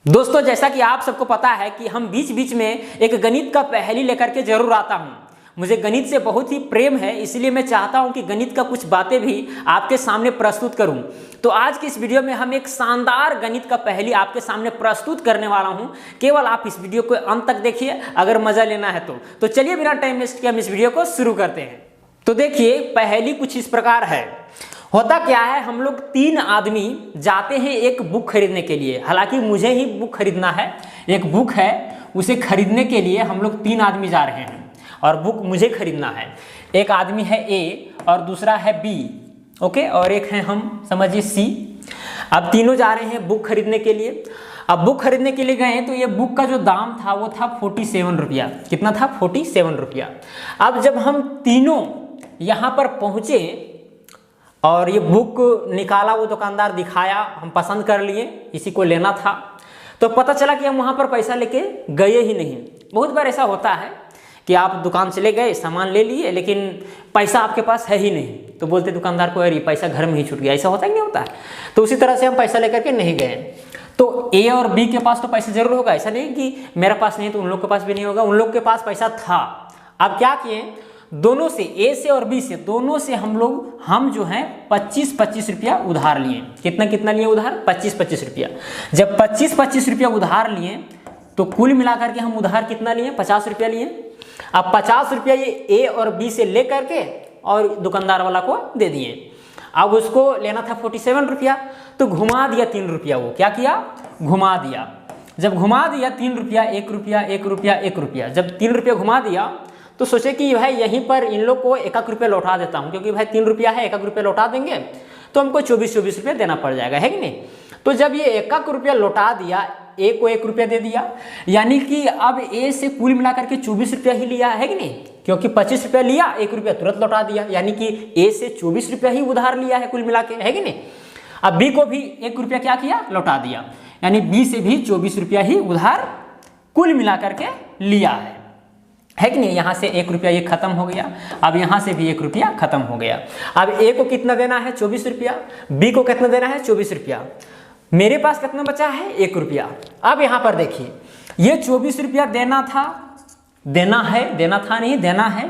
दोस्तों, जैसा कि आप सबको पता है कि हम बीच बीच में एक गणित का पहेली लेकर के जरूर आता हूं। मुझे गणित से बहुत ही प्रेम है, इसलिए मैं चाहता हूं कि गणित का कुछ बातें भी आपके सामने प्रस्तुत करूं। तो आज की इस वीडियो में हम एक शानदार गणित का पहेली आपके सामने प्रस्तुत करने वाला हूं। केवल आप इस वीडियो को अंत तक देखिए, अगर मजा लेना है तो चलिए बिना टाइम वेस्ट किए हम इस वीडियो को शुरू करते हैं। तो देखिए, पहेली कुछ इस प्रकार है। होता क्या है, हम लोग 3 आदमी जाते हैं एक बुक खरीदने के लिए। हालांकि मुझे ही बुक खरीदना है, एक बुक है, उसे खरीदने के लिए हम लोग 3 आदमी जा रहे हैं और बुक मुझे खरीदना है। एक आदमी है ए और दूसरा है बी, ओके, और एक है हम समझिए सी। अब तीनों जा रहे हैं बुक खरीदने के लिए। अब बुक खरीदने के लिए गए तो ये बुक का जो दाम था वो था 47 रुपया। कितना था? 47 रुपया। अब जब हम तीनों यहाँ पर पहुँचे और ये बुक निकाला, वो दुकानदार दिखाया, हम पसंद कर लिए, इसी को लेना था, तो पता चला कि हम वहाँ पर पैसा लेके गए ही नहीं। बहुत बार ऐसा होता है कि आप दुकान चले गए, सामान ले लिए, लेकिन पैसा आपके पास है ही नहीं, तो बोलते दुकानदार को अरे पैसा घर में ही छूट गया। ऐसा होता ही नहीं होता है। तो उसी तरह से हम पैसा लेकर के नहीं गए। तो ए और बी के पास तो पैसा जरूर होगा, ऐसा नहीं कि मेरा पास नहीं तो उन लोग के पास भी नहीं होगा। उन लोग के पास पैसा था। अब क्या किए, दोनों से, ए से और बी से, दोनों से हम जो हैं 25-25 रुपया उधार लिए। कितना लिए उधार? 25-25 रुपया। जब 25-25 रुपया उधार लिए तो कुल मिलाकर के हम उधार कितना लिए? 50 रुपया लिए। अब 50 रुपया ये ए और बी से ले करके और दुकानदार वाला को दे दिए। अब उसको लेना था 47 रुपया, तो घुमा दिया 3 रुपया। वो क्या किया? घुमा दिया। जब घुमा दिया 3 रुपया, 1 रुपया, 1 रुपया, 1 रुपया, जब 3 रुपया घुमा दिया तो सोचे कि भाई यहीं पर इन लोग को 1 रुपया लौटा देता हूँ, क्योंकि भाई 3 रुपया है, 1 रुपया लौटा देंगे तो हमको 24-24 रुपया देना पड़ जाएगा, है कि नहीं। तो जब ये 1 रुपया लौटा दिया, ए को 1 रुपया दे दिया, यानी कि अब ए से कुल मिलाकर के 24 रुपया ही लिया, है कि नहीं, क्योंकि 25 रुपया लिया, 1 रुपया तुरंत लौटा दिया, यानी कि ए से 24 रुपया ही उधार लिया है कुल मिला के, है कि नहीं। अब बी को भी 1 रुपया क्या किया? लौटा दिया, यानी बी से भी 24 रुपया ही उधार कुल मिलाकर के लिया है कि नहीं। यहाँ से 1 रुपया ये खत्म हो गया। अब यहाँ से भी 1 रुपया खत्म हो गया। अब ए को कितना देना है? 24 रुपया। बी को कितना देना है? 24 रुपया। मेरे पास कितना बचा है? 1 रुपया। अब यहाँ पर देखिए, ये 24 रुपया देना है,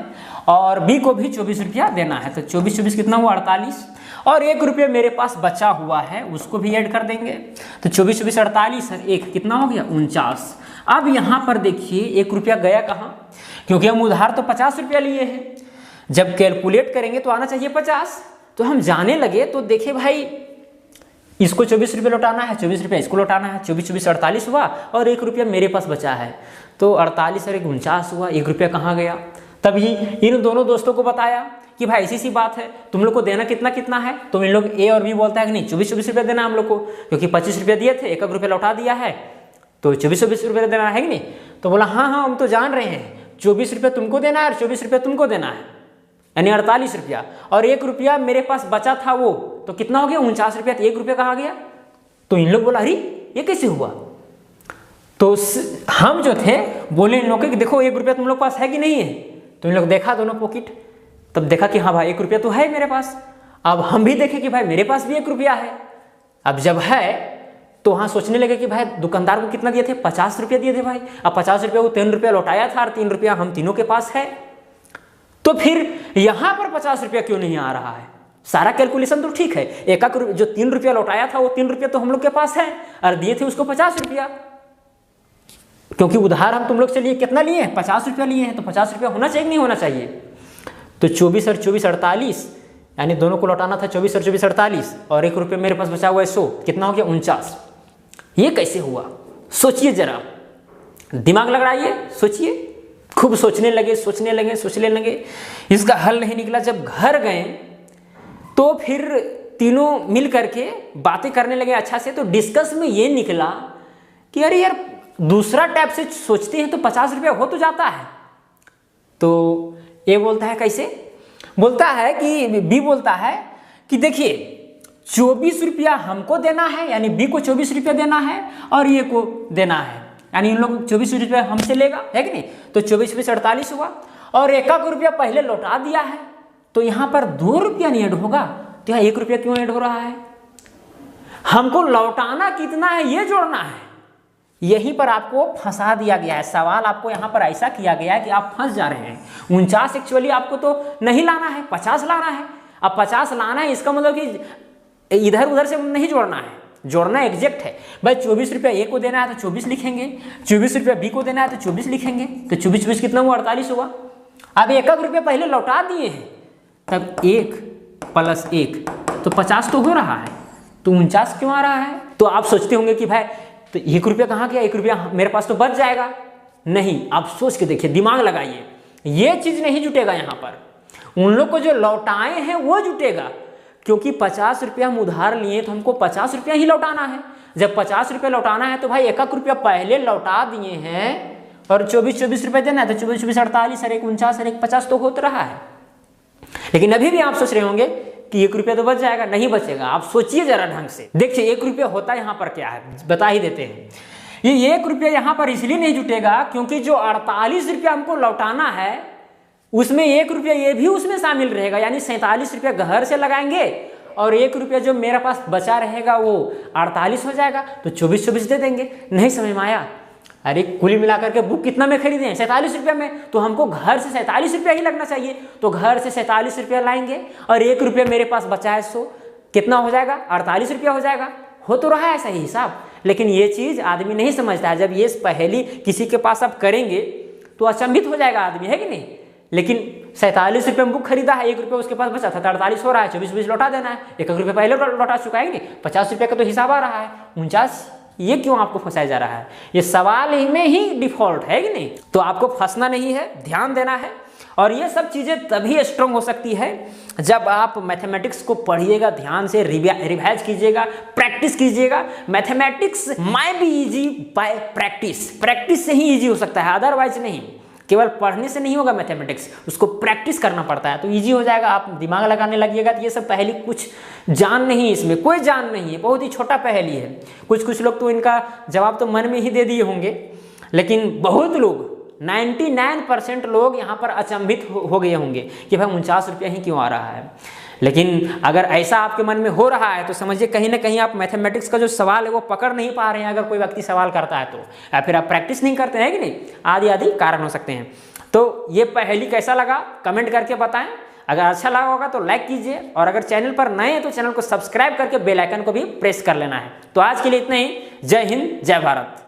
और बी को भी 24 रुपया देना है। तो 24-24 कितना हुआ? 48। और 1 रुपया मेरे पास बचा हुआ है, उसको भी ऐड कर देंगे। तो 24-24 48 और 1 कितना हो गया? 49। अब यहाँ पर देखिए 1 रुपया गया कहाँ? क्योंकि हम उधार तो 50 रुपया लिए हैं। जब कैलकुलेट करेंगे तो आना चाहिए 50। तो हम जाने लगे तो देखे भाई इसको 24 रुपये लौटाना है, 24 रुपया इसको लौटाना है, 24-24 48 हुआ और 1 रुपया मेरे पास बचा है। तो 48 और 1 49 हुआ, 1 रुपया कहाँ गया? तभी इन दोनों दोस्तों को बताया कि भाई ऐसी सी बात है, तुम लोग को देना कितना है। तो इन लोग ए और बी बोलता है कि नहीं 24-24 रुपया देना हम लोग को, क्योंकि 25 रुपया दिए थे, 1 रुपया लौटा दिया है, तो 24-24 रुपया देना है कि नहीं। तो बोला हाँ हम तो जान रहे हैं, 24 रुपया तुमको देना है और 24 रुपया तुमको देना है, यानी 48 रुपया। और 1 रुपया मेरे पास बचा था, वो तो कितना हो गया? 49 रुपया। तो 1 रुपया कहाँ गया? तो इन लोग बोला अरे ये कैसे हुआ? तो हम जो थे बोले इन लोग कि देखो 1 रुपया तुम लोग पास है कि नहीं है। तो इन लोग देखा दोनों पॉकेट, तब देखा कि हाँ भाई 1 रुपया तो है मेरे पास। अब हम भी देखे कि भाई मेरे पास भी 1 रुपया है। अब जब है तो वहाँ सोचने लगे कि भाई दुकानदार को कितना दिए थे? 50 रुपया दिए थे भाई। अब 50 रुपया वो 3 रुपया लौटाया था और 3 रुपया हम तीनों के पास है, तो फिर यहाँ पर 50 रुपया क्यों नहीं आ रहा है? सारा कैलकुलेशन तो ठीक है, जो 3 रुपया लौटाया था वो 3 रुपया तो हम लोग के पास है और दिए थे उसको 50 रुपया, क्योंकि उधार हम तुम लोग से लिए कितना लिए हैं? 50 रुपया लिए हैं, तो 50 रुपया होना चाहिए नहीं होना चाहिए। तो 24 और 24 48, यानी दोनों को लौटाना था 24 और 24 48, और 1 रुपया मेरे पास बचा हुआ है 100, कितना हो गया? 49। ये कैसे हुआ? सोचिए जरा, दिमाग लगाइए, सोचिए। खूब सोचने लगे, इसका हल नहीं निकला। जब घर गए तो फिर तीनों मिल करके बातें करने लगे अच्छा से। तो डिस्कस में ये निकला कि अरे यार दूसरा टैप से सोचते हैं तो 50 रुपया हो तो जाता है। तो ये बोलता है कैसे? बोलता है कि बी बोलता है कि देखिए 24 रुपया हमको देना है, यानी बी को 24 रुपया देना है और ये को देना है, यानी इन लोग 24 रुपया हमसे लेगा, है कि नहीं। तो 24-24 48 हुआ और 1 रुपया पहले लौटा दिया है, तो यहाँ पर 2 रुपया नहीं ऐड होगा। तो यहाँ 1 रुपया क्यों ऐड हो रहा है? हमको लौटाना कितना है ये जोड़ना है, यहीं पर आपको फंसा दिया गया है। सवाल आपको यहाँ पर ऐसा किया गया है कि आप फंस जा रहे हैं। 49 एक्चुअली आपको तो नहीं लाना है, 50 लाना है। अब 50 लाना है, इसका मतलब कि इधर उधर से नहीं जोड़ना है, जोड़ना एग्जैक्ट है। भाई 24 रुपया ए को देना है तो 24 लिखेंगे, 24 रुपया बी को देना है तो 24 लिखेंगे, तो 24 कितना हुआ, 48 हुआ। अब 1 रुपया पहले लौटा दिए हैं, तब 1 + 1 तो 50 तो हो रहा है, तो 49 क्यों आ रहा है? तो आप सोचते होंगे कि भाई तो 1 रुपया कहाँ गया, 1 रुपया मेरे पास तो बच जाएगा। नहीं, आप सोच के देखिए, दिमाग लगाइए, ये चीज नहीं जुटेगा यहाँ पर। उन लोग को जो लौटाए हैं वो जुटेगा, क्योंकि 50 रुपया हम उधार लिए तो हमको 50 रुपया ही लौटाना है। जब 50 रुपया लौटाना है तो भाई 1 रुपया पहले लौटा दिए हैं और 24 रुपये देना है, तो 24 48 और 1 49 और 1 50 तो होता रहा है। लेकिन अभी भी आप सोच रहे होंगे कि 1 रुपया तो बच जाएगा, नहीं बचेगा। आप सोचिए जरा ढंग से, देखिए 1 रुपया होता यहाँ पर क्या है, बता ही देते हैं। ये 1 रुपया यहाँ पर इसलिए नहीं जुटेगा क्योंकि जो 48 रुपया हमको लौटाना है उसमें 1 रुपया ये भी उसमें शामिल रहेगा, यानी 47 रुपया घर से लगाएंगे और 1 रुपया जो मेरे पास बचा रहेगा वो 48 हो जाएगा, तो 24 दे देंगे। नहीं समझ में आया? अरे कुल मिलाकर के बुक कितना में खरीदे हैं, 47 रुपया में, तो हमको घर से 47 रुपया ही लगना चाहिए। तो घर से 47 रुपया लाएंगे और 1 रुपया मेरे पास बचा है, सो कितना हो जाएगा, 48 रुपया हो जाएगा। हो तो रहा है ऐसा ही हिसाब, लेकिन ये चीज आदमी नहीं समझता है। जब ये पहली किसी के पास आप करेंगे तो अचंभित हो जाएगा आदमी, है कि नहीं? लेकिन 47 रुपये में बुक खरीदा है, 1 रुपया उसके पास बचा था, 48 हो रहा है, 24 लौटा देना है। 1 रुपया पहले लौटा चुका है कि नहीं, 50 रुपये का तो हिसाब आ रहा है। 49 ये क्यों आपको फंसाया जा रहा है? ये सवाल ही में ही डिफॉल्ट है कि नहीं? तो आपको फंसना नहीं है, ध्यान देना है। और ये सब चीजें तभी स्ट्रांग हो सकती है जब आप मैथमेटिक्स को पढ़िएगा, ध्यान से रिवाइज कीजिएगा, प्रैक्टिस कीजिएगा। Mathematics my be easy bye practice, practice से ही इजी हो सकता है, अदरवाइज नहीं। केवल पढ़ने से नहीं होगा मैथमेटिक्स, उसको प्रैक्टिस करना पड़ता है, तो इजी हो जाएगा। आप दिमाग लगाने लगिएगा तो ये सब पहेली कुछ जान नहीं, इसमें कोई जान नहीं है, बहुत ही छोटा पहेली है। कुछ लोग तो इनका जवाब तो मन में ही दे दिए होंगे, लेकिन बहुत लोग 99% लोग यहाँ पर अचंभित हो गए होंगे कि भाई 49 रुपया ही क्यों आ रहा है। लेकिन अगर ऐसा आपके मन में हो रहा है तो समझिए कहीं ना कहीं आप मैथमेटिक्स का जो सवाल है वो पकड़ नहीं पा रहे हैं। अगर कोई व्यक्ति सवाल करता है तो, या फिर आप प्रैक्टिस नहीं करते हैं कि नहीं, आदि कारण हो सकते हैं। तो ये पहेली कैसा लगा कमेंट करके बताएं। अगर अच्छा लगा होगा तो लाइक कीजिए, और अगर चैनल पर नए हैं तो चैनल को सब्सक्राइब करके बेल आइकन को भी प्रेस कर लेना है। तो आज के लिए इतना ही। जय हिंद, जय भारत।